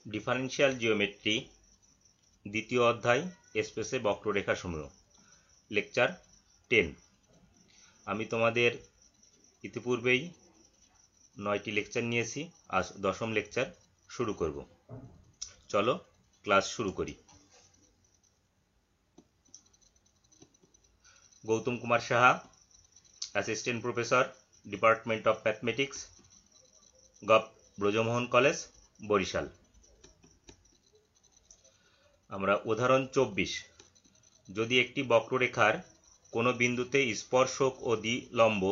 Differential geometry দ্বিতীয় অধ্যায় স্পেসে বক্ররেখাসমূহ লেকচার 10। আমি তোমাদের ইতিপূর্বেই 9টি লেকচার নিয়েছি, আজ 10ম লেকচার শুরু করব। চলো ক্লাস শুরু করি। Gautam Kumar Saha, assistant professor, department of mathematics, govt Brajamohan College, Barishal. আমরা উদাহরণ 24, যদি একটি বক্ররেখার কোনো বিন্দুতে স্পর্শক ও দ্বিলম্ব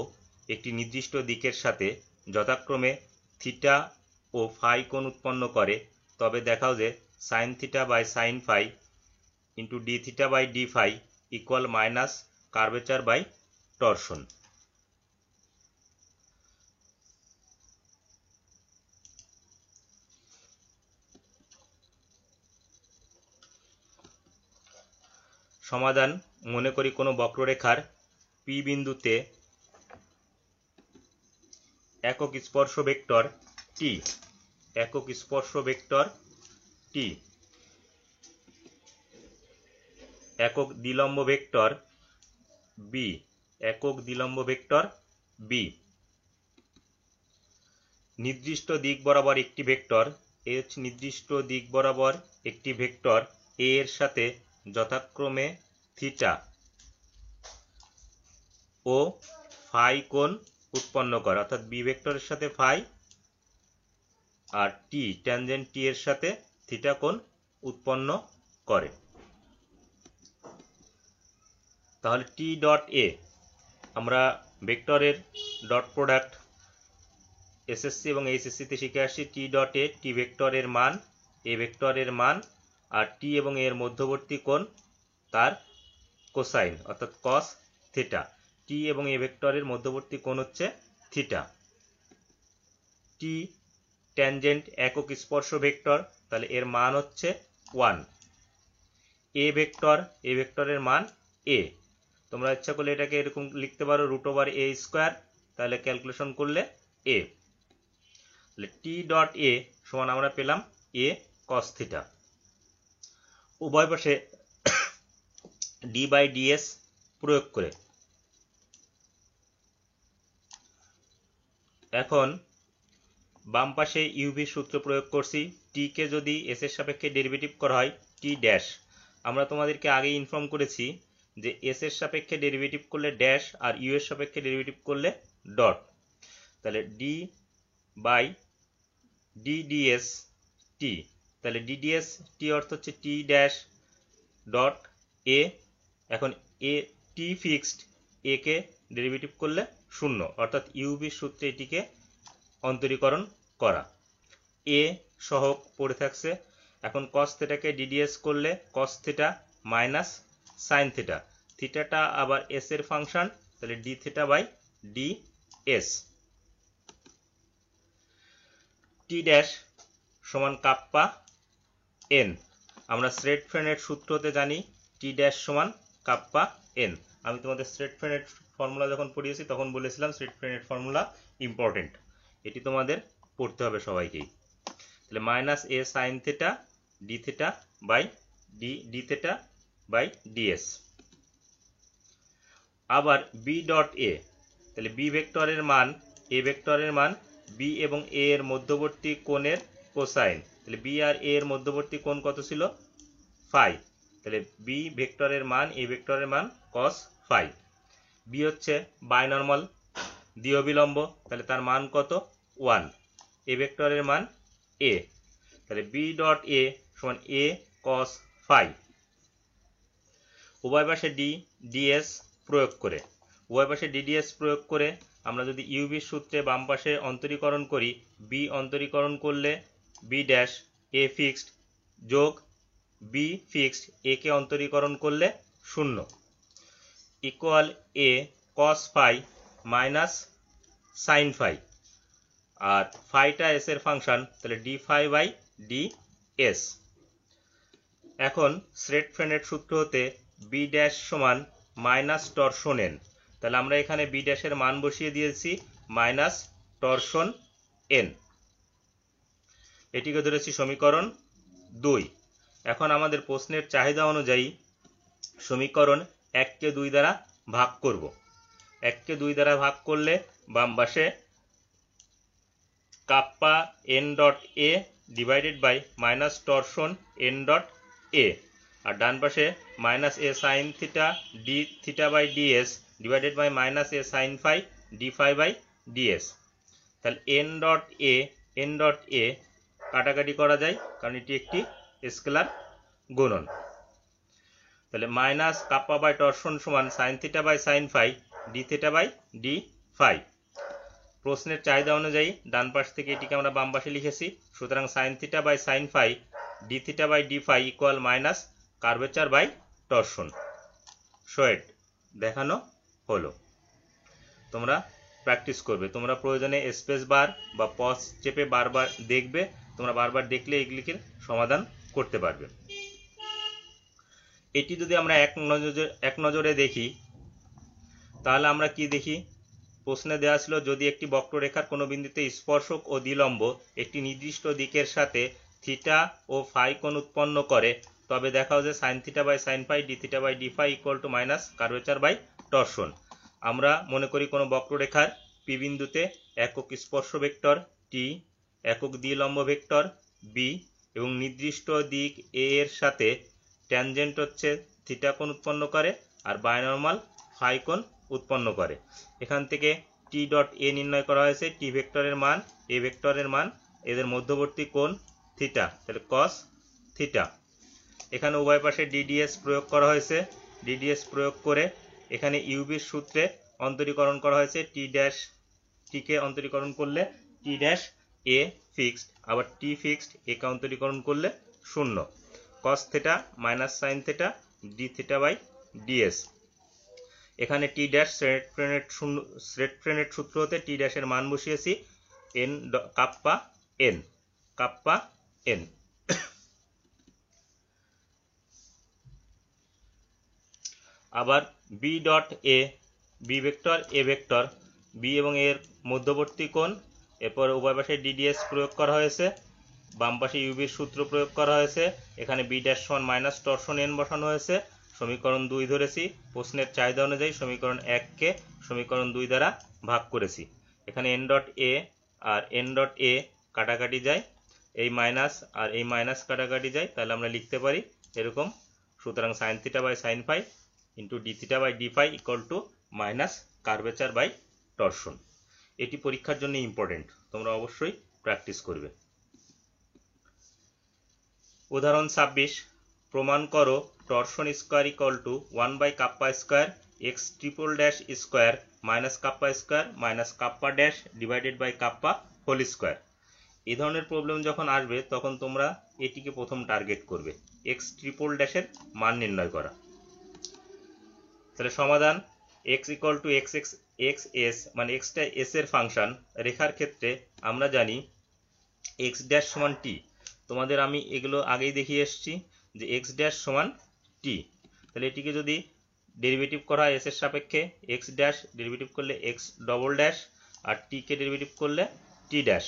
একটি নির্দিষ্ট দিকের সাথে যথাক্রমে থিটা ও ফাই কোণ উৎপন্ন করে, তবে দেখাও যে sine theta by sine phi into d theta by d phi equal minus curvature by torsion. সমাধান: মনে করি কোনো বক্ররেখার পি বিন্দুতে একক স্পর্শ ভেক্টর টি, একক স্পর্শ ভেক্টর টি, একক দ্বিলম্ব ভেক্টর বি, একক দ্বিলম্ব ভেক্টর বি, নির্দিষ্ট দিক বরাবর একটি ভেক্টর এ, নির্দিষ্ট দিক বরাবর একটি ভেক্টর এ এর সাথে যথাক্রমে থিটা ও ফাই কোণ উৎপন্ন করে, অর্থাৎ বি ভেক্টরের সাথে ফাই আর টি ট্যানজেন্ট টি এর সাথে থিটা কোণ উৎপন্ন করে। তাহলে টি ডট এ, আমরা ভেক্টরের ডট প্রোডাক্ট এসএসসি এবং এইচএসসিতে শিখে আসছি। টি ডট এ, টি ভেক্টরের মান, এ ভেক্টরের মান, আর টি এবং এর মধ্যবর্তী কোণ তার কোসাইন অর্থাৎ কস থিটা। টি এবং এ ভেক্টরের মধ্যবর্তী কোণ হচ্ছে থিটা। টি ট্যানজেন্ট একক স্পর্শ ভেক্টর, তাহলে এর মান হচ্ছে 1। এ ভেক্টর, এ ভেক্টরের মান এ, তোমরা ইচ্ছা করলে এটাকে এরকম লিখতে পারো √a², তাহলে ক্যালকুলেশন করলে এ। তাহলে টি ডট এ সমান আমরা পেলাম এ কস থিটা। উভয় পাশে ডি বাই ডিএস প্রয়োগ করে এখন বাম পাশে ইউভি সূত্র প্রয়োগ করছি। টি কে যদি এস এর সাপেক্ষে ডেরিভেটিভ করা হয় টি ড্যাশ, আমরা তোমাদেরকে আগে ইনফর্ম করেছি যে এস এর সাপেক্ষে ডেরিভেটিভ করলে ড্যাশ আর ইউ এর সাপেক্ষে ডেরিভেটিভ করলে ডট। তাহলে ডি বাই ডি ডিএস টি, তাহলে ডি ডিএস টি অর্থ হচ্ছে টি ড্যাশ ডট এ। এখন এ টি ফিক্সড, এ কে ডেরিভেটিভ করলে 0, অর্থাৎ ইউভি সূত্রে এটিকে অন্তরীকরণ করা। এ সহগ পড়ে থাকছে। এখন কস থিটাকে ডিডিএস করলে cos theta minus sine theta, থিটাটা আবার এস এর ফাংশন, তাহলে D theta by D S. T dash সমান কাপ্পা এন, আমরা স্ট্রেটফ্রেনের সূত্রতে জানি টি ড্যাশ সমান কাপ্পা এন। আমি তোমাদের স্ট্রেটফ্রেনের ফর্মুলা যখন পড়িয়েছি তখন বলেছিলাম স্ট্রেটফ্রেনের ফর্মুলা ইম্পর্টেন্ট, এটি তোমাদের পড়তে হবে সবাইকেই। তাহলে minus a sine theta d theta by d theta by ds. আবার বি ডট এ, তাহলে বি ভেক্টরের মান, এ ভেক্টরের মান, বি এবং এ এর মধ্যবর্তী কোণের কোসাইন, তাহলে বি আর এ এর মধ্যবর্তী কোণ কত ছিল? ফাই, তাহলে বি ভেক্টরের মান, এ ভেক্টরের মান কস ফাই। বি হচ্ছে বাইনর্মাল দ্বিঅভিলম্ব, তাহলে তার মান কত? 1। এ ভেক্টরের মান এ, তাহলে বি ডট এ সমান এ কস ফাই। উভয় পাশে ডি ডিএস প্রয়োগ করে, উভয় পাশে ডিডিএস প্রয়োগ করে আমরা যদি ইউভি সূত্রে বাম পাশে অন্তরীকরণ করি, বি অন্তরীকরণ করলে বি ড্যাশ এ ফিক্সড যোগ বি ফিক্সড এ কে অন্তরীকরণ করলে 0 equal A cos phi minus sine phi, আর ফাইটা এস এর ফাংশন, তাহলে D phi by D S. এখন স্ট্রেটফ্রেনের সূত্র হতে বি ড্যাশ সমান মাইনাস টরশন এন, তাহলে আমরা এখানে বি ড্যাশের মান বসিয়ে দিয়েছি মাইনাস টরশন এন। এটিকে ধরেছি সমীকরণ 2। এখন আমাদের প্রশ্নের চাহিদা অনুযায়ী সমীকরণ 1 কে 2 দ্বারা ভাগ করব। 1 কে 2 দ্বারা ভাগ করলে বাম পাশে kappa n dot a divided by minus torsion n dot a, আর ডান পাশে minus a sine theta d theta by ds divided by minus a sine phi d phi by ds। তাহলে n ডট a কাটাকাটি করা যায়, কারণ এটি একটি স্কেলার গুণন। তাহলে মাইনাস কাপ্পা বাই টরশন সমান sine theta by sine phi d theta by d phi. প্রশ্নের চাহিদা অনুযায়ী ডান পাশ থেকে এটিকে আমরা বাম পাশে লিখেছি, সুতরাং sine theta by sine phi d theta by d phi equal minus curvature by torsion. Showed দেখানো হলো। তোমরা প্র্যাকটিস করবে, তোমরা প্রয়োজনে স্পেস বার বা পজ চেপে বারবার দেখবে, তোমরা বারবার দেখলে এগুলিকে সমাধান করতে পারবে। এটি যদি আমরা এক নজরে দেখি তাহলে আমরা কি দেখি, প্রশ্নে দেওয়া ছিল যদি একটি বক্ররেখার কোনো বিন্দুতে স্পর্শক ও দ্বিলম্ব একটি নির্দিষ্ট দিকের সাথে থিটা ও ফাই কোণ উৎপন্ন করে, তবে দেখাও যে sine theta by sine phi d theta by d phi equal to minus curvature by torsion. আমরা মনে করি কোনো বক্ররেখার পি বিন্দুতে একক স্পর্শ ভেক্টর টি, একক দ্বিলম্ব ভেক্টর বি এবং নির্দিষ্ট দিক এ এর সাথে ট্যানজেন্ট হচ্ছে থিটা কোণ উৎপন্ন করে আর বায়নর্মাল ফাই কোণ উৎপন্ন করে। এখান থেকে টি ডট এ নির্ণয় করা হয়েছে, টি ভেক্টরের মান, এ ভেক্টরের মান, এদের মধ্যবর্তী কোণ থিটা, তাহলে কস থিটা। এখানে উভয় পাশে ডিডিএস প্রয়োগ করা হয়েছে, ডিডিএস প্রয়োগ করে এখানে ইউবির সূত্রে অন্তরীকরণ করা হয়েছে, টি ড্যাশ টিকে অন্তরীকরণ করলে টি ড্যাশ এ ফিক্সড, আবার টি ফিক্সড একে অন্তরীকরণ করলে 0, cos theta minus sine theta d theta by ds. এখানে টি ড্যাশ স্রেডফ্রেনেট সূত্র হতে টি ড্যাশের মান বসিয়েছি এন কাপ্পা এন। আবার b dot a, b vector a vector, b এবং এর মধ্যবর্তী কোণ, এরপর উভয় পাশে ডিডিএস প্রয়োগ করা হয়েছে, বাম পাশে ইউবির সূত্র প্রয়োগ করা হয়েছে, এখানে বি ড্যাশ সমান মাইনাস টরশন এন বসানো হয়েছে, সমীকরণ 2 ধরেছি, প্রশ্নের চাহিদা অনুযায়ী সমীকরণ 1 কে সমীকরণ 2 দ্বারা ভাগ করেছি। এখানে এন ডট এ আর এন ডট এ কাটাকাটি যায়, এই মাইনাস আর এই মাইনাস কাটাকাটি যায়, তাহলে আমরা লিখতে পারি এরকম, সুতরাং sine theta by sine phi into d theta by d phi equal to minus curvature by torsion. এটি পরীক্ষার জন্য ইম্পর্টেন্ট, তোমরা অবশ্যই প্র্যাকটিস করবে। উদাহরণ 26, প্রমাণ করো torsion square equal to 1 by kappa square x triple dash square minus kappa square minus kappa dash divided by kappa whole square. এই ধরনের প্রবলেম যখন আসবে তখন তোমরা এটিকে প্রথম টার্গেট করবে, এক্স ট্রিপল ড্যাশের মান নির্ণয় করা। তাহলে সমাধান x equal to x x x S, মানে এক্সটা এস এর ফাংশন। রেখার ক্ষেত্রে আমরা জানি এক্স ড্যাশ সমান টি, তোমাদের আমি এগুলো আগেই দেখিয়ে এসেছি যে এক্স ড্যাশ সমান টি। তাহলে এটিকে যদি ডেরিভেটিভ করা হয় এস এর সাপেক্ষে, এক্স ড্যাশ ডেরিভেটিভ করলে এক্স ডবল ড্যাশ আর টি কে ডেরিভেটিভ করলে টি ড্যাশ।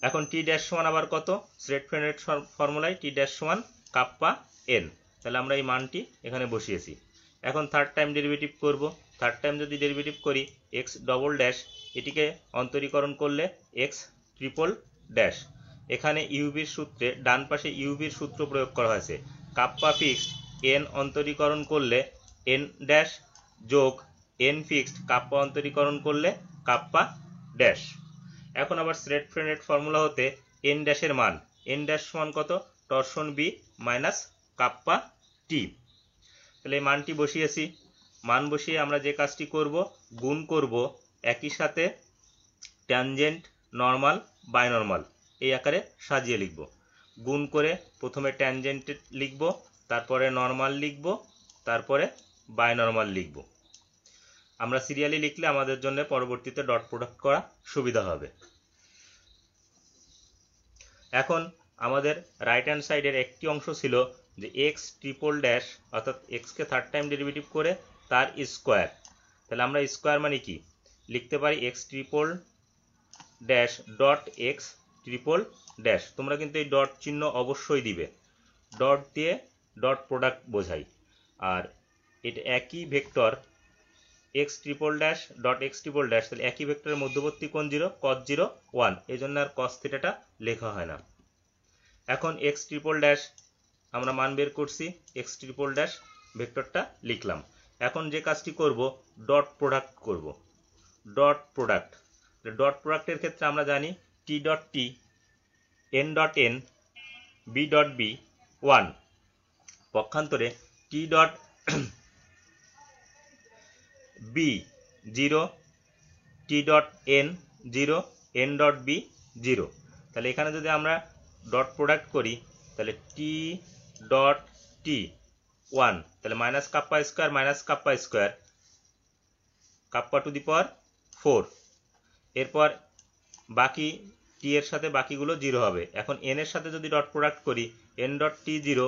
এখন টি ড্যাশ সমান আবার কত, স্রেডফ্রেনেট ফর্মুলায় টি ড্যাশ সমান কাপ্পা এন, তাহলে আমরা এই মানটি এখানে বসিয়েছি। এখন থার্ড টাইম ডেরিভেটিভ করব, থার্ড টাইম যদি ডেরিভেটিভ করি এক্স ডবল ড্যাশ, এটিকে অন্তরীকরণ করলে এক্স ট্রিপল ড্যাশ। এখানে ইউবির সূত্রে ডান পাশে ইউবির সূত্র প্রয়োগ করা হয়েছে, কাপ্পা ফিক্সড এন অন্তরীকরণ করলে এন ড্যাশ যোগ এন ফিক্সড কাপ্পা অন্তরীকরণ করলে কাপ্পা ড্যাশ। এখন আবার স্রেডফ্রেনেট ফর্মুলা হতে এন ড্যাশের মান, এন ড্যাশ সমান কত, টরশন বি মাইনাস কাপ্পা টি। তাহলে এই মানটি বসিয়েছি, মান বসিয়ে আমরা যে কাজটি করব, গুণ করব, একই সাথে ট্যানজেন্ট নর্মাল বাইনর্মাল এই আকারে সাজিয়ে লিখব। গুণ করে প্রথমে ট্যানজেন্ট লিখব, তারপরে নর্মাল লিখব, তারপরে বাইনর্মাল লিখব। আমরা সিরিয়ালি লিখলে আমাদের জন্য পরবর্তীতে ডট প্রোডাক্ট করা সুবিধা হবে। এখন আমাদের রাইট হ্যান্ড সাইডের একটি অংশ ছিল যে এক্স ট্রিপল ড্যাশ, অর্থাৎ এক্সকে থার্ড টাইম ডেরিভেটিভ করে তার স্কোয়ার। তাহলে আমরা স্কোয়ার মানে কি লিখতে পারি, X triple dash dot X triple dash. তোমরা কিন্তু এই ডট চিহ্ন অবশ্যই দিবে, ডট দিয়ে ডট প্রোডাক্ট বোঝাই। আর এটা একই vector x triple dash dot X triple dash, তাহলে একই ভেক্টরের মধ্যবর্তী কোণ 0, cos 0 1, এই জন্য আর cos থিটাটা লেখা হয় না। এখন এক্স ট্রিপল ড্যাশ আমরা মান বের করছি, এক্স ট্রিপল ড্যাশ ভেক্টরটা লিখলাম। এখন যে কাজটি করব, ডট প্রোডাক্ট করব। ডট প্রোডাক্ট, ডট প্রোডাক্টের ক্ষেত্রে আমরা জানি টি ডট টি, N dot N, B dot B 1, পক্ষান্তরে t dot b 0, t dot n 0, n dot b 0। তাহলে এখানে যদি আমরা ডট প্রোডাক্ট করি তাহলে টি ডট টি 1, তাহলে minus kappa square minus kappa square, kappa to the power 4। এরপর বাকি টি এর সাথে বাকিগুলো 0 হবে। এখন এন এর সাথে যদি ডট প্রোডাক্ট করি, এন ডট টি 0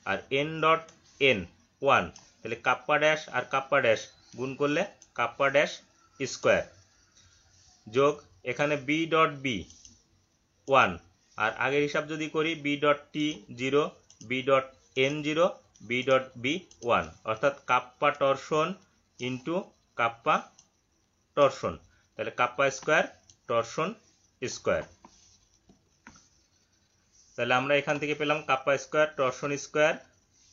আর এন ডট এন 1, তাহলে কাপ্পা ড্যাশ আর কাপ্পা ড্যাশ গুণ করলে কাপ্পা ড্যাশ স্কোয়ার, যোগ এখানে বি ডট বি 1, আর আগের হিসাব যদি করি b dot t 0, b dot n 0, b dot B 1, অর্থাৎ kappa torsion into kappa torsion, তাহলে কাপ্পা স্কোয়ার টরশন স্কোয়ার। তাহলে আমরা এখান থেকে পেলাম কাপ্পা স্কোয়ার টরশন স্কোয়ার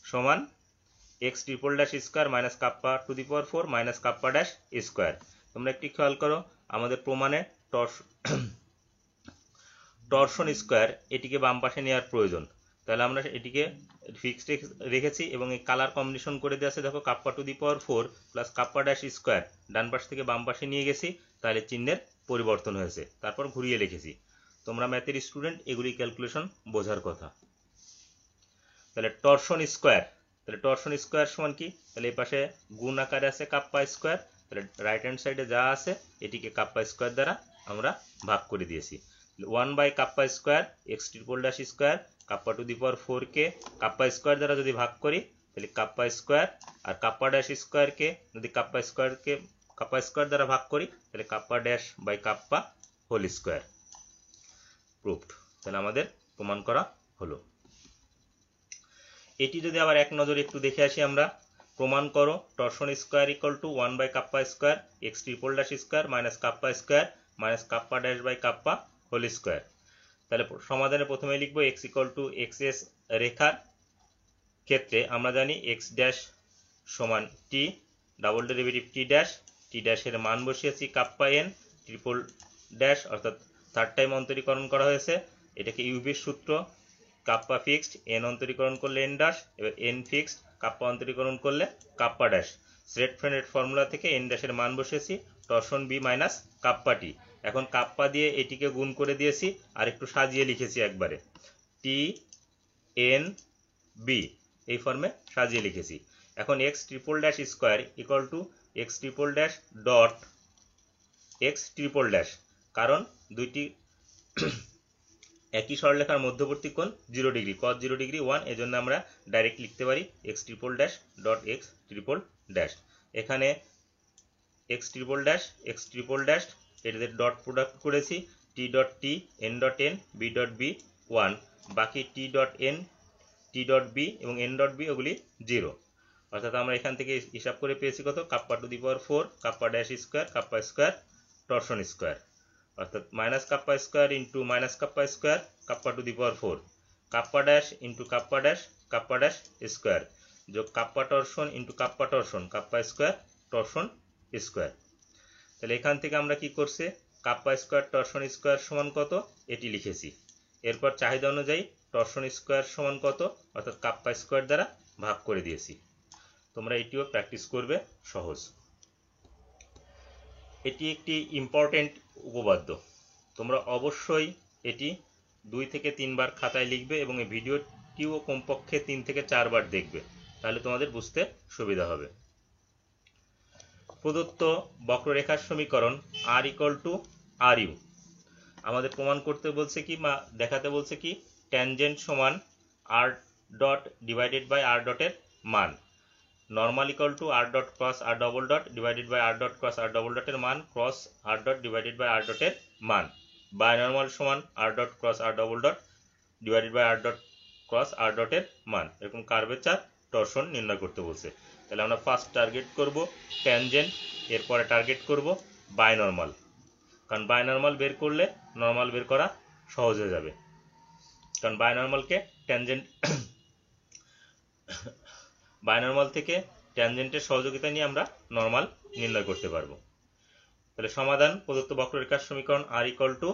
সমান x triple dash square minus kappa to the power 4 minus kappa dash square. তোমরা একটি খেয়াল করো, আমাদের প্রমাণে টরশন স্কোয়ার এটিকে বাম পাশে নেওয়ার প্রয়োজন, তাহলে আমরা এটিকে ফিক্সড রেখেছি এবং এই কালার কম্বিনেশন করে দিয়ে আছে। দেখো kappa to the power 4 plus kappa dash square ডান পাশ থেকে বাম পাশে নিয়ে গেছি, তাহলে চিহ্নের পরিবর্তন হয়েছে, তারপর ঘুরিয়ে লিখেছি। তোমরা ম্যাথের স্টুডেন্ট, এগুলি ক্যালকুলেশন বোঝার কথা। তাহলে টরশন স্কোয়ার, তাহলে টরশন স্কোয়ার সমান কি, তাহলে এই পাশে গুণ আকারে আছে কাপ্পা স্কোয়ার, তাহলে রাইট হ্যান্ড সাইডে যা আছে এটিকে কাপ্পা স্কোয়ার দ্বারা আমরা ভাগ করে দিয়েছি। 1 by kappa square x triple dash square kappa to the power 4 কে কাপ্পা স্কোয়ার দ্বারা যদি ভাগ করি তাহলে কাপ্পা স্কোয়ার, আর কাপ্পা ড্যাশ স্কোয়ারকে যদি কাপ্পা স্কোয়ার দ্বারা ভাগ করি তাহলে kappa dash by kappa whole square. Proved. তাহলে আমাদের প্রমাণ করা হলো। এটি যদি আবার এক নজরে একটু দেখে আসি আমরা, প্রমাণ করো torsion square equal to 1 by kappa square x triple dash square minus kappa square minus kappa dash by kappa whole square. তাহলে সমাধানে প্রথমে লিখবো x equal to x s রেখার ক্ষেত্রে আমরা জানি এক্স ড্যাশ সমান টি, ডাবল ডেরিভেটিভ টি ড্যাশের মান বসিয়েছি কাপ্পা এন ট্রিপল ড্যাশ, অর্থাৎ থার্ড টাইম অন্তরীকরণ করা হয়েছে। এটাকে ইউভির সূত্র, কাপ্পা ফিক্সড এন অন্তরীকরণ করলে এন ড্যাশ, এবার এন ফিক্সড কাপ্পা অন্তরীকরণ করলে কাপ্পা ড্যাশ। স্ট্রেট ফ্রেন্ডের ফর্মুলা থেকে এন ড্যাশের মান বসিয়েছি টরশন বি মাইনাস কাপ্পা টি। এখন কাপ্পা দিয়ে এটিকে গুণ করে দিয়েছি আর একটু সাজিয়ে লিখেছি একবারে, টি এন বি এই ফর্মে সাজিয়ে লিখেছি। এখন x triple dash square equal to x triple dash dot X triple dash, কারণ দুইটি একই সরলরেখার মধ্যবর্তী কোণ 0 ডিগ্রি, cos 0 ডিগ্রি 1, এজন্য আমরা ডাইরেক্ট লিখতে পারি X triple dash dot X triple dash. এখানে এক্স ট্রিপল ড্যাশ এটাদের ডট প্রোডাক্ট করেছি, টি ডট টি, N dot N, B dot B 1, বাকি T dot N, T dot B এবং এন ডট বি ওগুলি 0, অর্থাৎ আমরা এখান থেকে হিসাব করে পেয়েছি কত, kappa to the power 4 kappa dash square kappa square torsion square, অর্থাৎ minus kappa square into minus kappa square kappa to the power 4 kappa dash into kappa dash square, যোগ kappa torsion into kappa torsion kappa square torsion square. তাহলে এখান থেকে আমরা কি করছি, kappa square torsion square সমান কত এটি লিখেছি। এরপর চাহিদা অনুযায়ী টরশন স্কোয়ার সমান কত, অর্থাৎ কাপ্পা স্কোয়ার দ্বারা ভাগ করে দিয়েছি। তোমরা এটিও প্র্যাকটিস করবে, সহজ। এটি একটি ইম্পর্টেন্ট উপপাদ্য, তোমরা অবশ্যই এটি 2 থেকে 3 বার খাতায় লিখবে এবং এই ভিডিওটিও কমপক্ষে 3 থেকে 4 বার দেখবে, তাহলে তোমাদের বুঝতে সুবিধা হবে। প্রদত্ত বক্ররেখার সমীকরণ আর ইকুয়াল টু আর ইউ, আমাদের প্রমাণ করতে বলছে কি বা দেখাতে বলছে কি, ট্যানজেন্ট সমান R dot divided by R ডটের মান, normal equal to R dot cross R double dot divided by R dot cross R double ডটের মান cross R dot divided by R ডটের মান। বাইনর্মাল সমান R dot cross R double dot divided by R dot cross আর ডটের মান, এরকম curvature torsion নির্ণয় করতে বলছে। তাহলে আমরা ফার্স্ট টার্গেট করব ট্যানজেন্ট, এরপরে টার্গেট করব বাইনর্মাল, কারণ বাইনর্মাল বের করলে নর্মাল বের করা সহজ হয়ে যাবে, কারণ বাইনর্মালকে ট্যানজেন্ট বাইনর্মাল থেকে ট্যানজেন্টের সহযোগিতা নিয়ে আমরা নর্মাল নির্ণয় করতে পারবো। তাহলে সমাধান প্রদত্ত বক্ররেখার সমীকরণ আর ইকুয়াল টু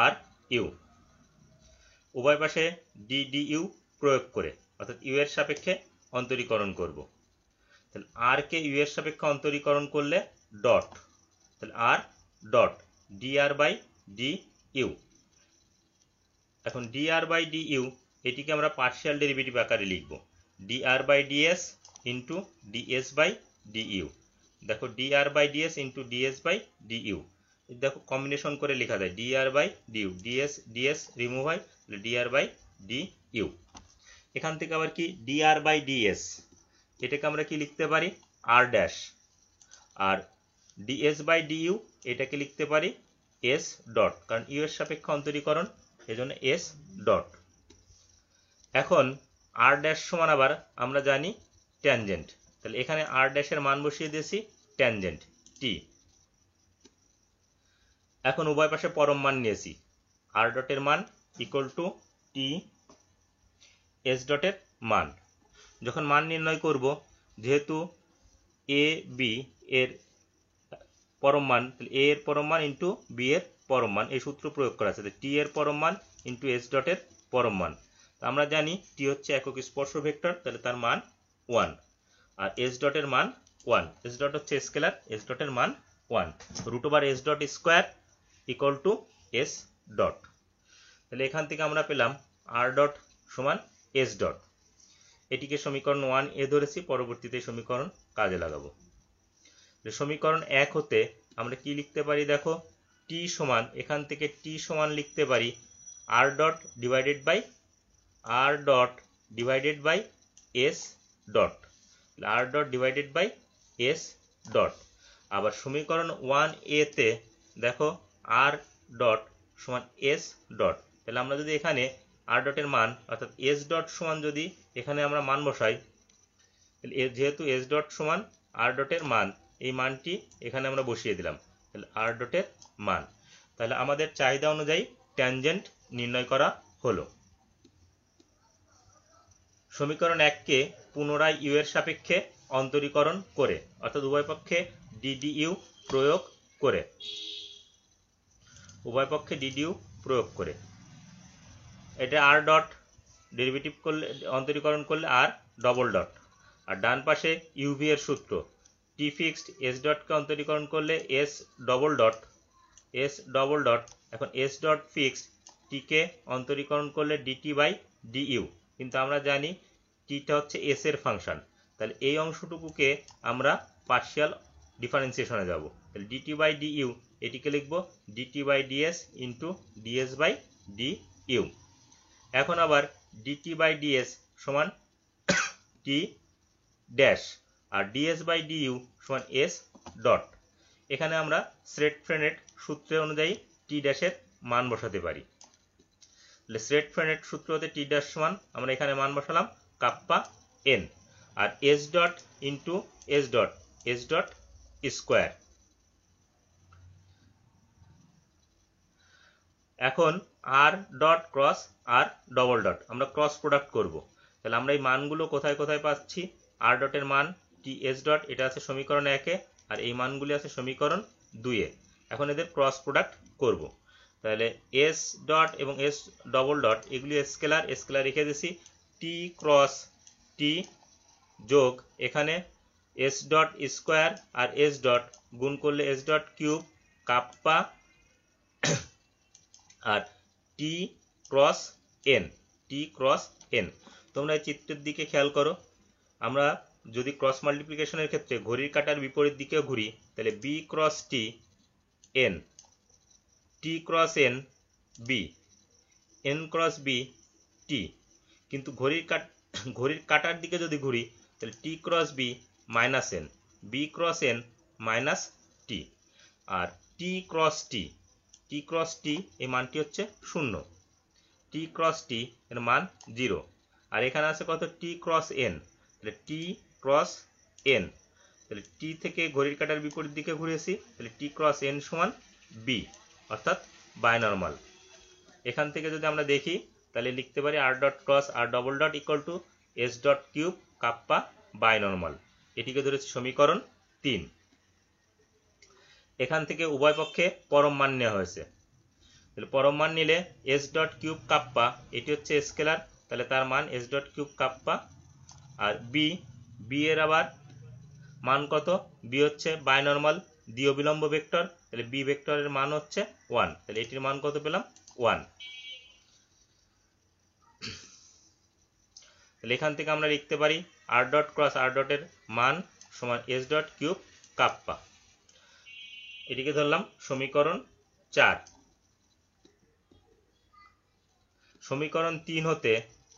আর ইউ, উভয় পাশে ডি ডি ইউ প্রয়োগ করে অর্থাৎ ইউ এর সাপেক্ষে অন্তরীকরণ করব। তাহলে আর কে ইউ এর সাপেক্ষে অন্তরীকরণ করলে ডট, তাহলে R dot D R by D U. এখন D R by D U এটিকে আমরা পার্শিয়াল ডেরিভেটিভ আকারে লিখব, D R by DS into DS by DU. দেখো D R by DS into DS by DU, দেখো combination করে লেখা যায় D R by DU, DS DS remove হয়, ডি আর বাই ডিইউ। এখান থেকে আবার কি ডি আর বাই ডিএস, এটাকে আমরা কি লিখতে পারি R dash, R DS by DU এটাকে লিখতে পারি এস ডট, কারণ ইউ এর সাপেক্ষে অন্তরীকরণ, এজন্য এস ডট। এখন আর ড্যাশ সমান আবার আমরা জানি ট্যানজেন্ট, তাহলে এখানে আর ড্যাশের মান বসিয়ে দিয়েছি ট্যানজেন্ট টি। এখন উভয় পাশে পরম মান নিয়েছি, আর ডটের মান ইকুয়াল টু টি এস ডটের মান। যখন মান নির্ণয় করব, যেহেতু এ বি এর পরম মান, তাহলে এ এর পরম মান ইন্টু বি এর পরম মান, এই সূত্র প্রয়োগ করা আছে, টি এর পরম মান ইন্টু এস ডটের পরম মান। আমরা জানি টি হচ্ছে একক স্পর্শ ভেক্টর, তাহলে তার মান 1, আর এস ডটের মান 1, এস ডট হচ্ছে স্কেলার, এস ডটের মান 1, root over s dot square equal to S dot. তাহলে এখান থেকে আমরা পেলাম আর ডট সমান এস ডট, এটিকে সমীকরণ 1 এ ধরেছি, পরবর্তীতে সমীকরণ কাজে লাগাবো। সমীকরণ 1 হতে আমরা কি লিখতে পারি, দেখো টি সমান, এখান থেকে টি সমান লিখতে পারি আর dot divided by S dot, r dot divided by S dot. আবার সমীকরণ 1 এ তে দেখো আর ডট সমান এস ডট, তাহলে আমরা যদি এখানে আর ডটের মান অর্থাৎ এস ডট সমান যদি এখানে আমরা মান বসাই, তাহলে যেহেতু এস ডট সমান আর ডটের মান, এই মানটি এখানে আমরা বসিয়ে দিলাম, তাহলে আর ডটের মান। তাহলে আমাদের চাহিদা অনুযায়ী ট্যানজেন্ট নির্ণয় করা হলো। সমীকরণ 1 কে পুনরায় ইউ এর সাপেক্ষে অন্তরীকরণ করে অর্থাৎ উভয় পক্ষে ডিডিইউ প্রয়োগ করে, এটা আর ডট ডেরিভেটিভ করলে অন্তরীকরণ করলে আর ডবল ডট, আর ডান পাশে ইউভি এর সূত্র টি ফিক্সড এস ডটকে অন্তরীকরণ করলে এস ডবল ডট। এখন এস ডট ফিক্সড টিকে অন্তরীকরণ করলে ডিটি বাই ডিইউ, কিন্তু আমরা জানি টিটা হচ্ছে এস এর ফাংশন, তাহলে এই অংশটুকুকে আমরা পার্শিয়াল ডিফারেন্সিয়েশনে যাব, তাহলে ডিটি বাই ডিইউ এটিকে লিখব DT by DS into DS by DU. এখন আবার ডিটি বাই ডিএস সমান T dash R DS by DU সমান এস ডট। এখানে আমরা স্রেড-ফ্রেনেট সূত্রের অনুযায়ী টি ড্যাশের মান বসাতে পারি, তাহলে স্রেড-ফ্রেনেট সূত্র হতে টি ড্যাশ সমান আমরা এখানে মান বসালাম kappa N, R S dot into S dot square. এখন আর ডট ক্রস আর ডবল ডট আমরা ক্রস প্রোডাক্ট করব, তাহলে আমরা এই মানগুলো কোথায় কোথায় পাচ্ছি, আর ডটের মান টি এস ডট এটা আছে সমীকরণ 1 এ, আর এই মানগুলি আছে সমীকরণ 2 এ। এখন এদের ক্রস প্রোডাক্ট করব, তাহলে এস ডট এবং এস ডবল ডট এগুলি স্কেলার রেখে দিয়েছি, টি ক্রস টি যোগ এখানে এস ডট স্কোয়ার আর এস ডট গুণ করলে এস ডট কিউব কাপ্পা আর টি ক্রস এন। তোমরা এই চিত্রের দিকে খেয়াল করো, আমরা যদি ক্রস মাল্টিপ্লিকেশনের ক্ষেত্রে ঘড়ির কাঁটার বিপরীত দিকে ঘুরি, তাহলে B cross T N, T cross N B, N cross B T, কিন্তু ঘড়ির কাঁটার দিকে যদি ঘুরি তাহলে T cross B minus N, B cross N minus T, আর টি টি ক্রস টি এই মানটি হচ্ছে 0, টি ক্রস টি এর মান 0, আর এখানে আছে কত টি ক্রস এন, তাহলে টি ক্রস এন, তাহলে টি থেকে ঘড়ির কাঁটার বিপরীত দিকে ঘুরেছি, তাহলে টি ক্রস এন সমান বি অর্থাৎ বাইনর্মাল। এখান থেকে যদি আমরা দেখি তাহলে লিখতে পারি আর dot cross R double dot equal to S dot cube kappa binormal. এটিকে ধরেছি সমীকরণ 3। এখান থেকে উভয় পক্ষে পরম মান নেওয়া হয়েছে, তাহলে পরম মান নিলে এস ডট কিউব কাপ্পা এটি হচ্ছে স্কেলার, তাহলে তার মান এস ডট কিউব কাপ্পা, আর বি এর আবার মান কত, বি হচ্ছে বাইনর্মাল দ্বি অবিলম্ব ভেক্টর, তাহলে বি ভেক্টরের মান হচ্ছে 1, তাহলে এটির মান কত পেলাম 1। তাহলে এখান থেকে আমরা লিখতে পারি আর ডট ক্রস আর ডটের মান সমান এস ডট কিউব কাপ্পা। এটিকে ধরলাম সমীকরণ 4। সমীকরণ 3 হতে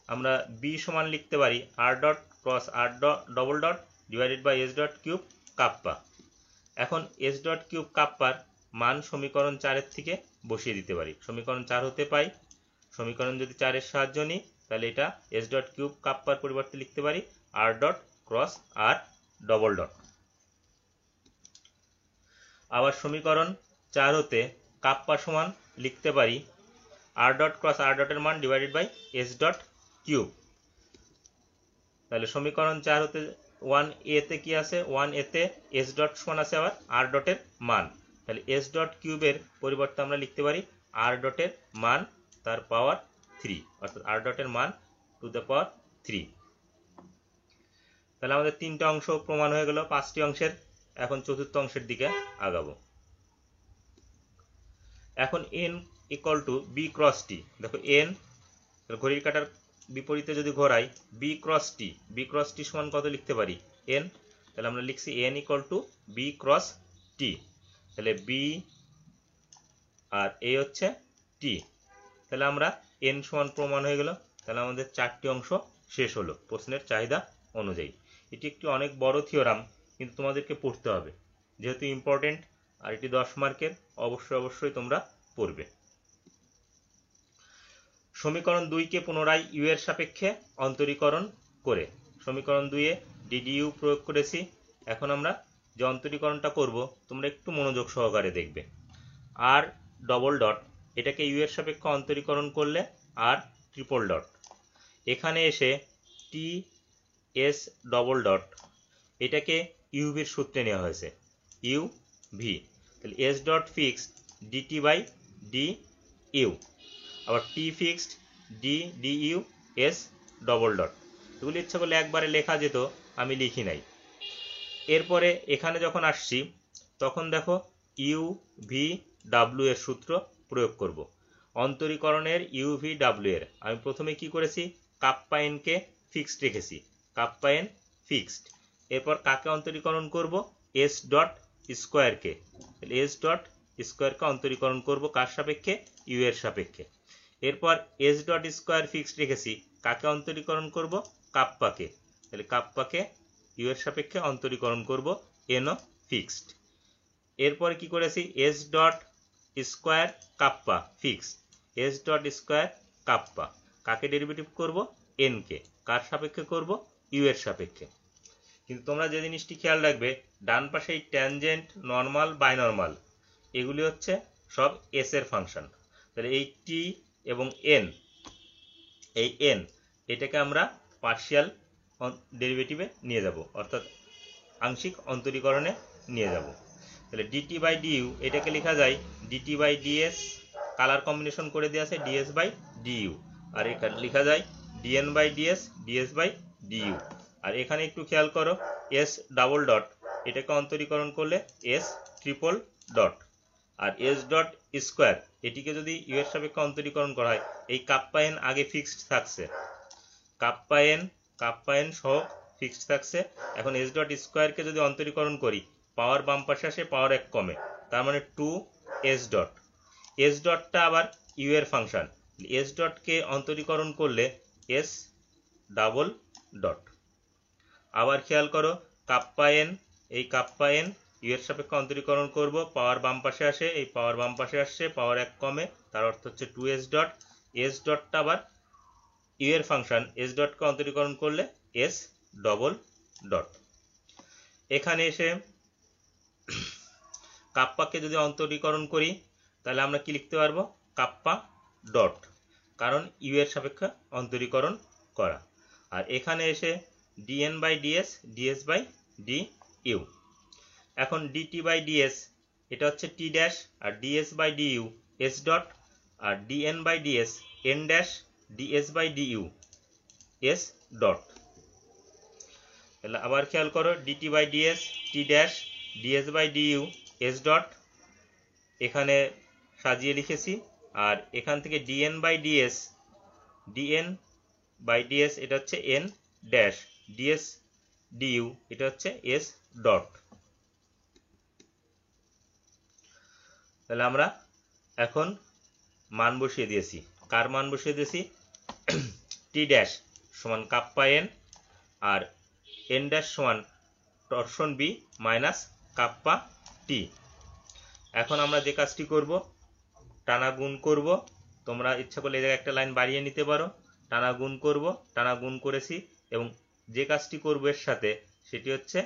আমরা বি সমান লিখতে পারি আর dot cross R double dot divided by S dot cube kappa. এখন এস ডট কিউব কাপ্পার মান সমীকরণ 4 থেকে বসিয়ে দিতে পারি। সমীকরণ 4 হতে পাই, সমীকরণ যদি 4 এর সাহায্য নিই তাহলে এটা এস ডট কিউব কাপ্পার পরিবর্তে লিখতে পারি আর ডট ক্রস আর ডবল ডট। আবার সমীকরণ 4 হতে কাপ্পা সমান লিখতে পারি আর ডট ক্রস আর ডটের মান divided by S dot cube. তাহলে সমীকরণ 4 হতে 1 এ তে কি আছে, 1 এ তে এস ডট সমান আছে আবার আর ডটের মান, তাহলে এস ডট কিউবের পরিবর্তে আমরা লিখতে পারি আর ডটের মান তার পাওয়ার 3, অর্থাৎ আর ডটের মান টু দ্য পাওয়ার 3। তাহলে আমাদের 3টা অংশ প্রমাণ হয়ে গেল 5টি অংশের। এখন চতুর্থ অংশের দিকে আগাবো। এখন n equal to b cross t, দেখো এন ঘড়ির কাঁটার বিপরীতে যদি ঘোরাই বি ক্রস টি সমান কত লিখতে পারি এন, তাহলে আমরা লিখছি n equal to b cross t, তাহলে বি আর এ হচ্ছে টি, তাহলে আমরা এন সমান প্রমাণ হয়ে গেল। তাহলে আমাদের 4টি অংশ শেষ হলো প্রশ্নের চাহিদা অনুযায়ী। এটি একটি অনেক বড় থিওরাম, কিন্তু তোমাদেরকে পড়তে হবে যেহেতু ইম্পর্টেন্ট, আর এটি 10 মার্কের, অবশ্যই তোমরা পড়বে। সমীকরণ 2কে পুনরায় ইউ এর সাপেক্ষে অন্তরীকরণ করে সমীকরণ 2 এ ডিডিইউ প্রয়োগ করেছি। এখন আমরা যে অন্তরীকরণটা করব তোমরা একটু মনোযোগ সহকারে দেখবে। আর ডবল ডট এটাকে ইউ এর সাপেক্ষে অন্তরীকরণ করলে আর ট্রিপল ডট, এখানে এসে টি এস ডবল ডট এটাকে ইউভির সূত্রে নেওয়া হয়েছে ইউ ভি, তাহলে S dot fixed DT by D U, আবার T fixed D D U S double dot. এগুলি ইচ্ছা করলে একবারে লেখা যেত, আমি লিখি নাই। এরপরে এখানে যখন আসছি তখন দেখো ইউ ভি ডাব্লিউ এর সূত্র প্রয়োগ করব। অন্তরীকরণের ইউ ভি ডাব্লিউ এর আমি প্রথমে কি করেছি, কাপ্পা এনকে ফিক্সড রেখেছি, কাপ্পা এন ফিক্সড। এরপর কাকে অন্তরীকরণ করব, এস ডট স্কোয়ারকে, এস ডট স্কোয়ারকে অন্তরীকরণ করব কার সাপেক্ষে, ইউ এর সাপেক্ষে। এরপর এস ডট স্কোয়ার ফিক্সড রেখেছি, কাকে অন্তরীকরণ করব, কাপ্পাকে, তাহলে কাপ্পাকে ইউ এর সাপেক্ষে অন্তরীকরণ করব এনও ফিক্সড। এরপরে কি করেছি, S dot square kappa fixed, S dot square kappa, কাকে ডেরিভেটিভ করব, এনকে, কার সাপেক্ষে করব, ইউ এর সাপেক্ষে। কিন্তু তোমরা যে জিনিসটি খেয়াল রাখবে, ডান পাশে এই ট্যানজেন্ট, নর্মাল, বাইনর্মাল এগুলি হচ্ছে সব এস এর ফাংশন। তাহলে এই টি এবং এন, এই এন এটাকে আমরা পার্শিয়াল ডেরিভেটিভে নিয়ে যাব, অর্থাৎ আংশিক অন্তরীকরণে নিয়ে যাব। তাহলে ডিটি বাই ডিইউ এটাকে লেখা যায় dt by ds, colour combination করে দেওয়া আছে ডিএস বাই ডিইউ, আর এখানে লেখা যায় DN by DS, DS by DU. আর এখানে একটু খেয়াল করো, এস ডাবল ডট এটাকে অন্তরীকরণ করলে এস ট্রিপল ডট, আর এস ডট স্কোয়ার এটিকে যদি ইউ এর সাপেক্ষে অন্তরীকরণ করা হয়, এই কাপ্পা এন আগে ফিক্সড থাকছে, কাপ্পা এন সহ ফিক্সড থাকছে। এখন এস ডট স্কোয়ারকে যদি অন্তরীকরণ করি, পাওয়ার বাম পাশে আসে, পাওয়ার 1 কমে, তার মানে 2 এস ডট। এস ডটটা আবার ইউ এর ফাংশন, এস ডটকে অন্তরীকরণ করলে এস ডাবল ডট। আবার খেয়াল করো, কাপ্পা এন, এই কাপ্পা এন ইউ এর সাপেক্ষে অন্তরীকরণ করব, পাওয়ার বাম পাশে আসে, এই পাওয়ার বাম পাশে আসছে, পাওয়ার 1 কমে, তার অর্থ হচ্ছে 2s ডট, s ডটটা আবার ইউ এর ফাংশন, s ডটকে অন্তরীকরণ করলে s ডবল ডট। এখানে এসে কাপ্পাকে যদি অন্তরীকরণ করি তাহলে আমরা কি লিখতে পারবো, কাপ্পা ডট, কারণ ইউ এর সাপেক্ষে অন্তরীকরণ করা। আর এখানে এসে dn by ds, ds by du। এখন dt বাই ds এটা হচ্ছে t ড্যাশ, আর ds by du s dot, আর dn by ds n dash, ds by du s dot. তাহলে আবার খেয়াল করো, dt by ds t dash, ds by du s dot, এখানে সাজিয়ে লিখেছি। আর এখান থেকে dn by ds, dn by ds এটা হচ্ছে n ড্যাশ, ds du এটা হচ্ছে s ডট। তাহলে আমরা এখন মান বসিয়ে দিয়েছি। কার মান বসিয়ে দিয়েছি, টি ড্যাশ সমান কাপ্পা এন, আর এন ড্যাশ সমান টরশন বি মাইনাস কাপ্পা টি। এখন আমরা যে কাজটি করব, টানা গুণ করব। তোমরা ইচ্ছা করলে এই জায়গায় একটা লাইন বাড়িয়ে নিতে পারো। টানা গুণ করব, টানা গুণ করেছি, এবং যে কাজটি করব এর সাথে সেটি হচ্ছে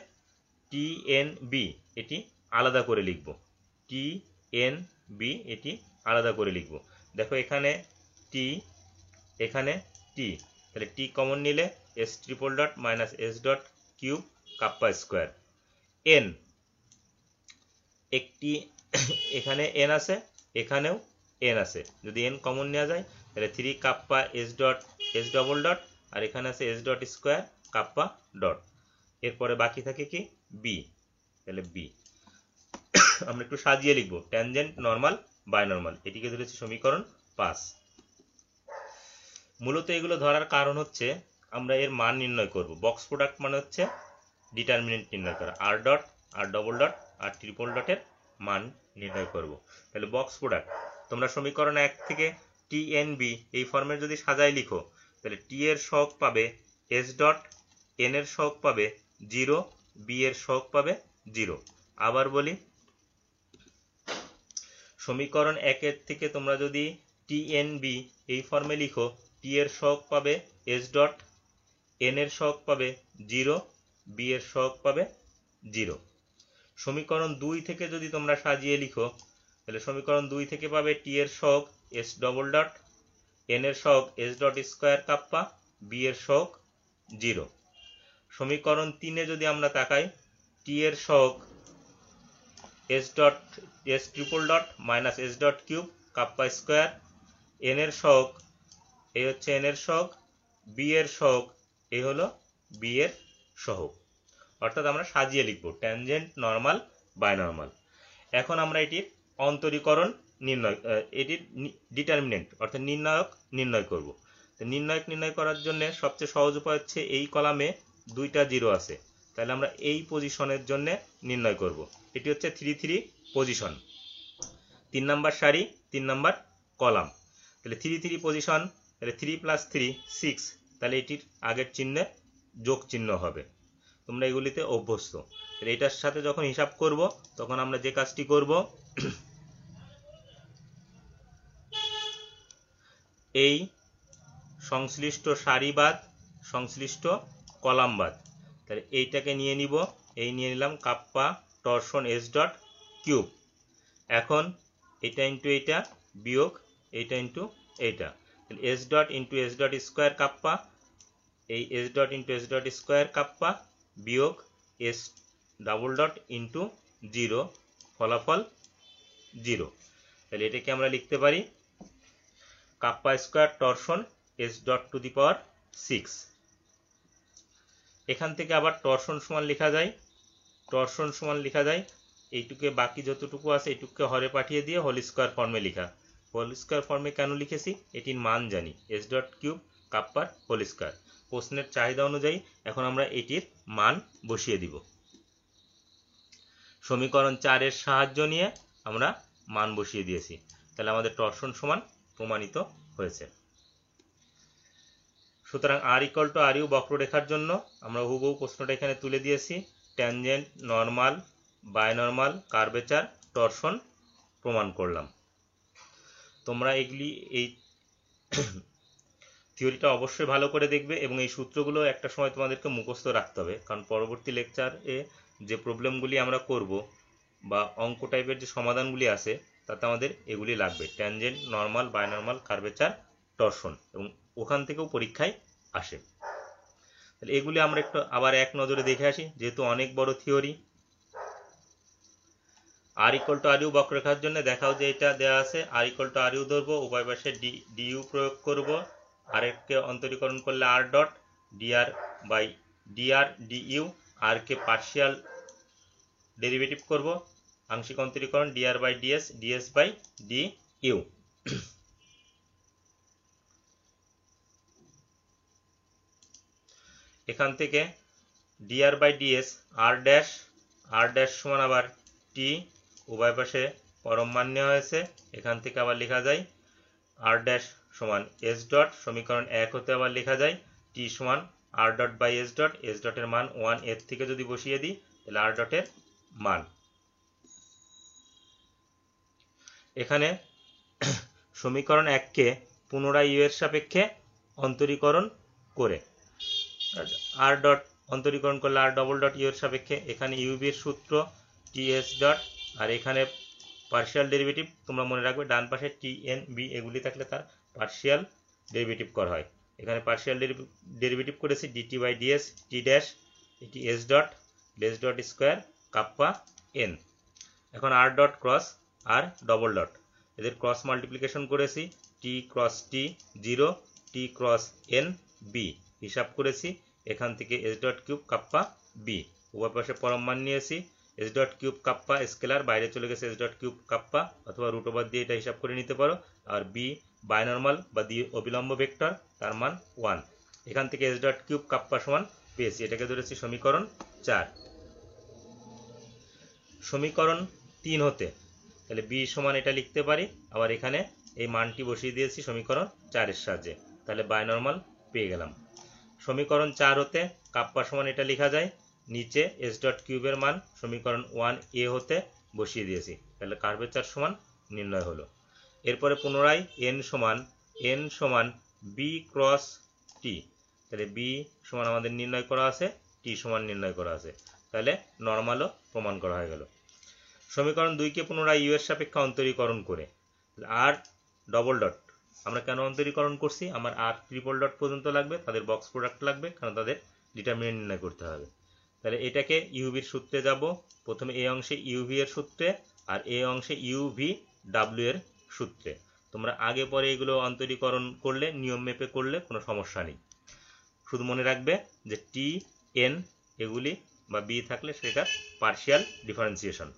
টি এন বি, এটি আলাদা করে লিখব। টি এন বি এটি আলাদা করে লিখব। দেখো এখানে টি, এখানে টি, তাহলে টি কমন নিলে S triple dot minus S dot cube kappa square. N একটি, এখানে এন আছে, এখানেও এন আছে, যদি এন কমন নেওয়া যায় তাহলে 3 kappa S dot S double dot, আর এখানে আছে S dot square kappa dot. এরপরে বাকি থাকে কি, বি, তাহলে বি। আমরা একটু সাজিয়ে লিখব, ট্যানজেন্ট নর্মাল বাইনর্মাল, এটিকে ধরেছি সমীকরণ 5। মূলত এগুলো ধরার কারণ হচ্ছে আমরা এর মান নির্ণয় করব। বক্স প্রোডাক্ট মানে হচ্ছে ডিটারমিনেন্ট নির্ণয় করা, আর ডট, আর ডবল ডট, আর ট্রিপল ডটের মান নির্ণয় করব। তাহলে বক্স প্রোডাক্ট তোমরা সমীকরণ 1 থেকে টি এন বি এই ফর্মের যদি সাজাই লিখো, তাহলে টি এর সহগ পাবে এস ডট, এন এর সহগ পাবে 0, বি এর সহগ পাবে 0। আবার বলি, সমীকরণ 1 এর থেকে তোমরা যদি টি এন বি এই ফর্মে লিখো, টি এর সহগ পাবে এস ডট, এন এর সহগ পাবে 0, বি এর সহগ পাবে 0। সমীকরণ 2 থেকে যদি তোমরা সাজিয়ে লিখো, তাহলে সমীকরণ 2 থেকে পাবে টি এর সহগ এস ডবল ডট, এন এর সহগ s dot square kappa, b এর সহগ 0। সমীকরণ 3 এ যদি আমরা তাকাই, টি এর সহগ s dot S triple dot minus S dot cube kappa square, N এর সহগ এই হচ্ছে এন এর সহগ, বি এর সহগ এই হলো বি এর সহগ। অর্থাৎ আমরা সাজিয়ে লিখব ট্যানজেন্ট নর্মাল বাইনর্মাল। এখন আমরা এটির অন্তরীকরণ নির্ণয়, এটির ডিটারমিনেন্ট অর্থাৎ নির্ণায়ক নির্ণয় করব। তো নির্ণায়ক নির্ণয় করার জন্য সবচেয়ে সহজ উপায় হচ্ছে এই কলামে 2টা 0 আছে, তাহলে আমরা এই পজিশনের জন্য নির্ণয় করব। এটি হচ্ছে 3-3 পজিশন, 3 নাম্বার সারি, 3 নাম্বার কলাম। তাহলে 3-3 পজিশন, তাহলে 3 + 3 6, তাহলে এটির আগের চিহ্নে যোগ চিহ্ন হবে। তোমরা এগুলিতে অভ্যস্ত। তাহলে এটার সাথে যখন হিসাব করব তখন আমরা যে কাজটি করব, এই সংশ্লিষ্ট সারি বাদ সংশ্লিষ্ট কলাম বাদ, তাহলে এইটাকে নিয়ে নিব, এই নিয়ে নিলাম kappa torsion S dot cube. এখন এটা ইন্টু এইটা বিয়োগ এইটা ইন্টু এইটা, তাহলে S dot into S dot square kappa, এই S dot into S dot square kappa বিয়োগ এস ডাবল ডট ইন্টু 0, ফলাফল 0। তাহলে এটাকে আমরা লিখতে পারি kappa square torsion S dot to the power 6। এখান থেকে আবার টরশন সমান লেখা যায়, টরশন সমান লেখা যায় এইটুকে, বাকি যতটুকু আছে এইটুকুকে হরে পাঠিয়ে দিয়ে হোল স্কোয়ার ফর্মে লেখা। হোল স্কোয়ার ফর্মে কেন লিখেছি, এটির মান জানি, এস ডট কিউব কাপ্পার হোল স্কোয়ার। প্রশ্নের চাহিদা অনুযায়ী এখন আমরা এটির মান বসিয়ে দিব। সমীকরণ 4 এর সাহায্য নিয়ে আমরা মান বসিয়ে দিয়েছি, তাহলে আমাদের টরশন সমান প্রমাণিত হয়েছে। সুতরাং আর ইকুয়াল টু আর ইউ বক্ররেখার জন্য আমরা হুবহু প্রশ্নটা এখানে তুলে দিয়েছি, ট্যানজেন্ট নর্মাল বায়নর্মাল, কার্ভেচার, টরশন প্রমাণ করলাম। তোমরা এই থিওরিটা অবশ্যই ভালো করে দেখবে এবং এই সূত্রগুলো একটা সময় তোমাদেরকে মুখস্থ রাখতে হবে, কারণ পরবর্তী লেকচারে যে প্রবলেমগুলি আমরা করব বা অঙ্ক টাইপের যে সমাধানগুলি আছে তাতে আমাদের এগুলি লাগবে, ট্যানজেন্ট, নর্মাল, বায়নর্মাল, কার্ভেচার, টরশন, এবং ওখান থেকেও পরীক্ষায় আসে। তাহলে এগুলি আমরা একটু আবার এক নজরে দেখে আসি, যেহেতু অনেক বড় theory. R equal to r u বক্ররেখার জন্য দেখাও যে এটা দেওয়া আছে, r equal to r u ধরবো, উভয় পাশে ডিইউ প্রয়োগ করব, আর কে অন্তরীকরণ করলে R dot, DR by DR DU, R কে পার্শিয়াল ডেরিভেটিভ করব, আংশিক অন্তরীকরণ DR by DS, DS by DU. এখান থেকে DR by DS R dash সমান আবার টি, উভয় পাশে পরম মান নেওয়া হয়েছে, এখান থেকে আবার লেখা যায় আর ড্যাশ সমান এস ডট, সমীকরণ 1 হতে আবার লেখা যায় টি সমান R dot by S dot, S ডটের মান 1 এর থেকে যদি বসিয়ে দিই তাহলে আর ডটের মান। এখানে সমীকরণ 1কে পুনরায় ইউ এর সাপেক্ষে অন্তরীকরণ করে আর ডট অন্তরীকরণ করলে আর ডবল ডট ইউ এর সাপেক্ষে, এখানে ইউবির সূত্র টি এস ডট, আর এখানে পার্শিয়াল ডেরিভেটিভ তোমরা মনে রাখবে ডান পাশে টি এন বি এগুলি থাকলে তার পার্শিয়াল ডেরিভেটিভ করা হয়। এখানে পার্শিয়াল ডেরিভেটিভ করেছি DT by DS, T dash এটি S dot less dot square kappa N. এখন আর ডট ক্রস আর ডবল ডট এদের ক্রস মাল্টিপ্লিকেশন করেছি, T cross T 0, T cross N B হিসাব করেছি, এখান থেকে S dot cube kappa B, উভয় পাশে পরম মান নিয়েছি, S dot cube kappa scalar বাইরে চলে গেছে এস ডট কিউব কাপ্পা, অথবা রুট ওভার দিয়ে এটা হিসাব করে নিতে পারো, আর বি বায়নর্মাল বা অবিলম্ব ভেক্টর, তার মান 1। এখান থেকে এস ডট কিউব কাপ্পা সমান পেয়েছি, এটাকে ধরেছি সমীকরণ 4। সমীকরণ 3 হতে তাহলে বি সমান এটা লিখতে পারি, আবার এখানে এই মানটি বসিয়ে দিয়েছি সমীকরণ 4 এর সাহায্যে, তাহলে বায়নর্মাল পেয়ে গেলাম। সমীকরণ 4 হতে কাপ্পা সমান এটা লেখা যায়, নিচে এস ডট কিউবের মান সমীকরণ 1 এ হতে বসিয়ে দিয়েছি, তাহলে কার্ভেচার সমান নির্ণয় হলো। এরপরে পুনরায় এন সমান বি ক্রস টি, তাহলে বি সমান আমাদের নির্ণয় করা আছে, টি সমান নির্ণয় করা আছে, তাহলে নর্মালও প্রমাণ করা হয়ে গেল। সমীকরণ 2কে পুনরায় ইউ এর সাপেক্ষে অন্তরীকরণ করে আর ডবল ডট, আমরা কেন অন্তরীকরণ করছি, আমার আর ট্রিপল ডট পর্যন্ত লাগবে, তাদের বক্স প্রোডাক্ট লাগবে, কারণ তাদের ডিটারমিনেন্ট নির্ণয় করতে হবে। তাহলে এটাকে ইউভির সূত্রে যাব, প্রথমে এই অংশে ইউভি এর সূত্রে আর এই অংশে ইউভি ডাব্লিউ এর সূত্রে। তোমরা আগে পরে এগুলো অন্তরীকরণ করলে, নিয়ম মেপে করলে কোনো সমস্যা নেই, শুধু মনে রাখবে যে টি এন এগুলি বা বি থাকলে সেটা পার্শিয়াল ডিফারেন্সিয়েশন।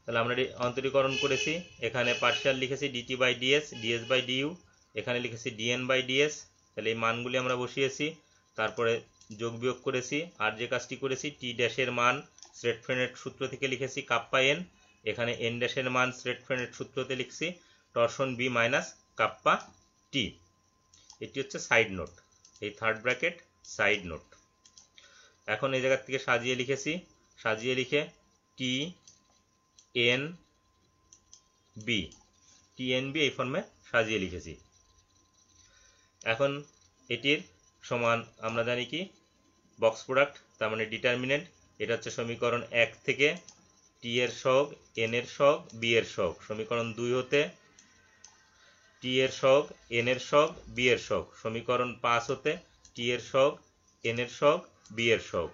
তাহলে আমরা অন্তরীকরণ করেছি, এখানে পার্শিয়াল লিখেছি dt by DS, DS by du, এখানে লিখেছি ডিএন বাই ডিএস, তাহলে এই মানগুলি আমরা বসিয়েছি, তারপরে যোগ বিয়োগ করেছি, আর যে কাজটি করেছি টি ড্যাশের মান স্ট্রেটফ্রেনের সূত্র থেকে লিখেছি কাপ্পা এন, এখানে এন ড্যাশের মান স্ট্রেটফ্রেনের সূত্রতে লিখছি torsion b minus kappa t. এটি হচ্ছে সাইড নোট, এই থার্ড ব্র্যাকেট সাইড নোট। এখন এই জায়গা থেকে সাজিয়ে লিখেছি, সাজিয়ে লিখে t n b, t n b এই ফর্মে সাজিয়ে লিখেছি। এখন এটির সমান আমরা জানি কি বক্স প্রোডাক্ট, তার মানে ডিটারমিনেন্ট, এটা হচ্ছে সমীকরণ 1 থেকে টি এর সহগ, এন এর সহগ, বি এর সহগ, সমীকরণ 2 হতে টি এর সহগ, এন এর সহগ, বি এর সহগ, সমীকরণ 5 হতে টি এর সহগ, এন এর সহগ, বি এর সহগ।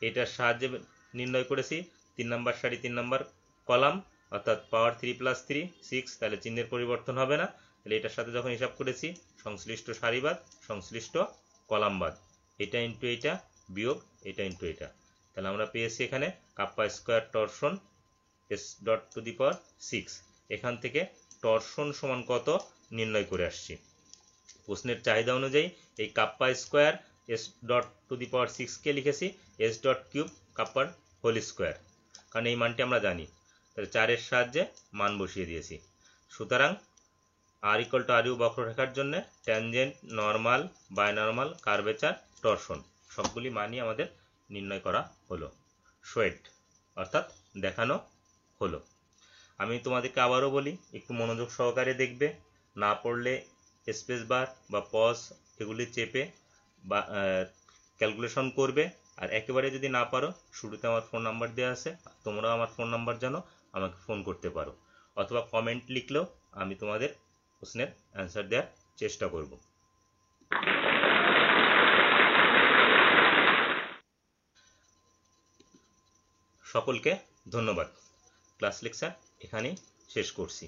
এটার সাহায্যে নির্ণয় করেছি 3 নম্বর সারি 3 নম্বর কলাম, অর্থাৎ পাওয়ার 3 + 3 6, তাহলে চিহ্নের পরিবর্তন হবে না, তাহলে এটার সাথে যখন হিসাব করেছি সংশ্লিষ্ট সারিবাদ সংশ্লিষ্ট কলামবাদ, এটা ইন্টু এটা বিয়োগ এটা ইন্টু এটা, তাহলে আমরা পেয়েছি এখানে kappa square torsion S dot to the power 6। এখান থেকে টরশন সমান কত নির্ণয় করে আসছি। প্রশ্নের চাহিদা অনুযায়ী এই kappa square S dot to the power 6কে লিখেছি এস ডট কিউব কাপ্পার হোল স্কোয়ার, কারণ এই মানটি আমরা জানি, তাহলে 4 এর সাহায্যে মান বসিয়ে দিয়েছি। সুতরাং আর ইকুয়াল টু আর ইউ বক্ররেখার জন্য ট্যানজেন্ট, নর্মাল, বায়নর্মাল, কার্ভেচার, টরশন সবগুলি মানই আমাদের নির্ণয় করা হলো। শোয়েড অর্থাৎ দেখানো হলো। আমি তোমাদেরকে আবারও বলি, একটু মনোযোগ সহকারে দেখবে, না পড়লে স্পেস বার বা পজ এগুলি চেপে বা ক্যালকুলেশন করবে। আর একেবারে যদি না পারো, শুরুতে আমার ফোন নাম্বার দেওয়া আছে, তোমরাও আমার ফোন নাম্বার জানো, আমাকে ফোন করতে পারো, অথবা কমেন্ট লিখলেও আমি তোমাদের প্রশ্নের অ্যান্সার দেওয়ার চেষ্টা করব। সকলকে ধন্যবাদ। ক্লাস লেকচার এখানেই শেষ করছি।